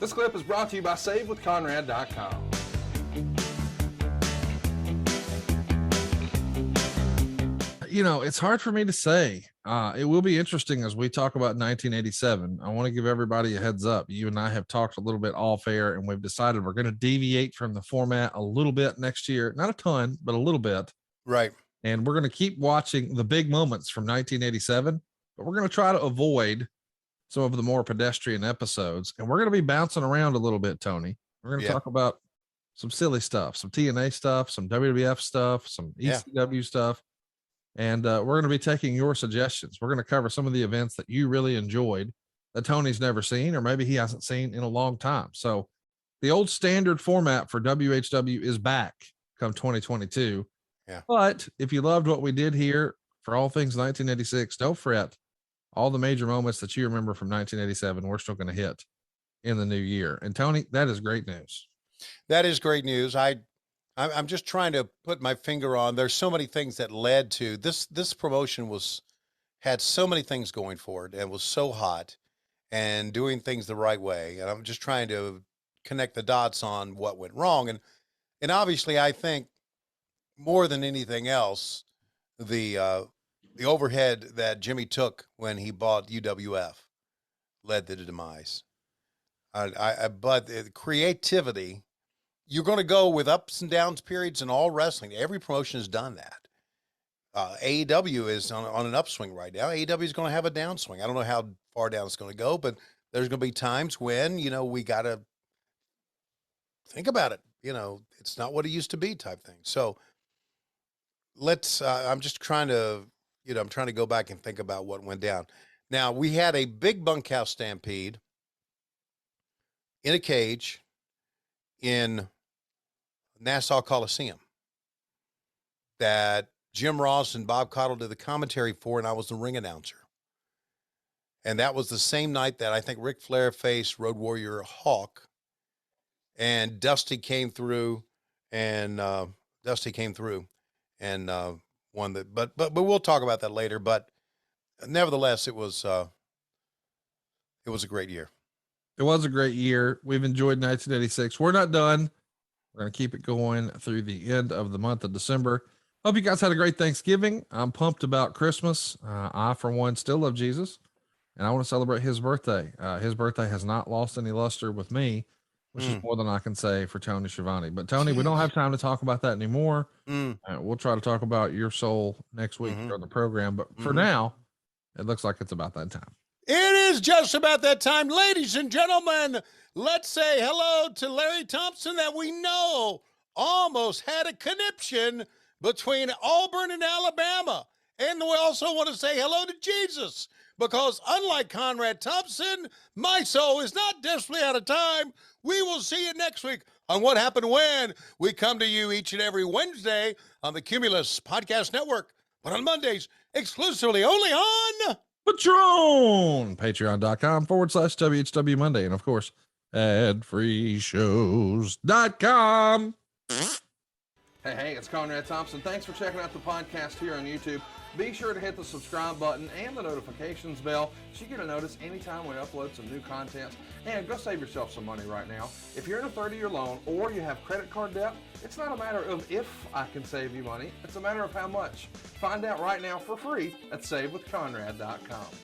This clip is brought to you by SaveWithConrad.com. You know, it's hard for me to say. It will be interesting as we talk about 1987. I want to give everybody a heads up. You and I have talked a little bit off air, and we've decided we're going to deviate from the format a little bit next year. Not a ton, but a little bit. Right. And we're going to keep watching the big moments from 1987, but we're going to try to avoid some of the more pedestrian episodes. And we're going to be bouncing around a little bit, Tony. We're going to talk about some silly stuff, some TNA stuff, some WWF stuff, some ECW stuff. And we're going to be taking your suggestions. We're going to cover some of the events that you really enjoyed that Tony's never seen, or maybe he hasn't seen in a long time. So the old standard format for WHW is back come 2022. Yeah. But if you loved what we did here for all things 1986, don't fret. All the major moments that you remember from 1987, we're still going to hit in the new year. And Tony, that is great news. That is great news. I'm just trying to put my finger on, there's so many things that led to this promotion had so many things going for it and was so hot and doing things the right way. And I'm just trying to connect the dots on what went wrong. And obviously I think more than anything else, the overhead that Jimmy took when he bought UWF led to the demise. But the creativity, you're going to go with ups and downs periods in all wrestling. Every promotion has done that. AEW is on an upswing right now. AEW is going to have a downswing. I don't know how far down it's going to go, but there's going to be times when, we got to think about it. It's not what it used to be type thing. So I'm just trying to, I'm trying to go back and think about what went down. Now, we had a big bunkhouse stampede in a cage in Nassau Coliseum that Jim Ross and Bob Caudle did the commentary for, and I was the ring announcer. And that was the same night that I think Ric Flair faced Road Warrior Hawk, and Dusty came through and won the, but we'll talk about that later. But nevertheless, it was a great year. It was a great year. We've enjoyed 1986. We're not done. We're going to keep it going through the end of the month of December. Hope you guys had a great Thanksgiving. I'm pumped about Christmas. I, for one, still love Jesus, and I want to celebrate his birthday. His birthday has not lost any luster with me, which is more than I can say for Tony Schiavone. But Tony, we don't have time to talk about that anymore. We'll try to talk about your soul next week on the program. But for now, it looks like it's about that time. It is just about that time. Ladies and gentlemen, let's say hello to Larry Thompson, that we know almost had a conniption between Auburn and Alabama. And we also want to say hello to Jesus, because unlike Conrad Thompson, my soul is not desperately out of time. We will see you next week on What Happened When. We come to you each and every Wednesday on the Cumulus Podcast Network, but on Mondays, exclusively only on Patreon, patreon.com/WHW Monday. And of course, adfreeshows.com. Hey, it's Conrad Thompson. Thanks for checking out the podcast here on YouTube. Be sure to hit the subscribe button and the notifications bell so you get a notice anytime we upload some new content. And go save yourself some money right now. If you're in a 30-year loan or you have credit card debt, it's not a matter of if I can save you money. It's a matter of how much. Find out right now for free at SaveWithConrad.com.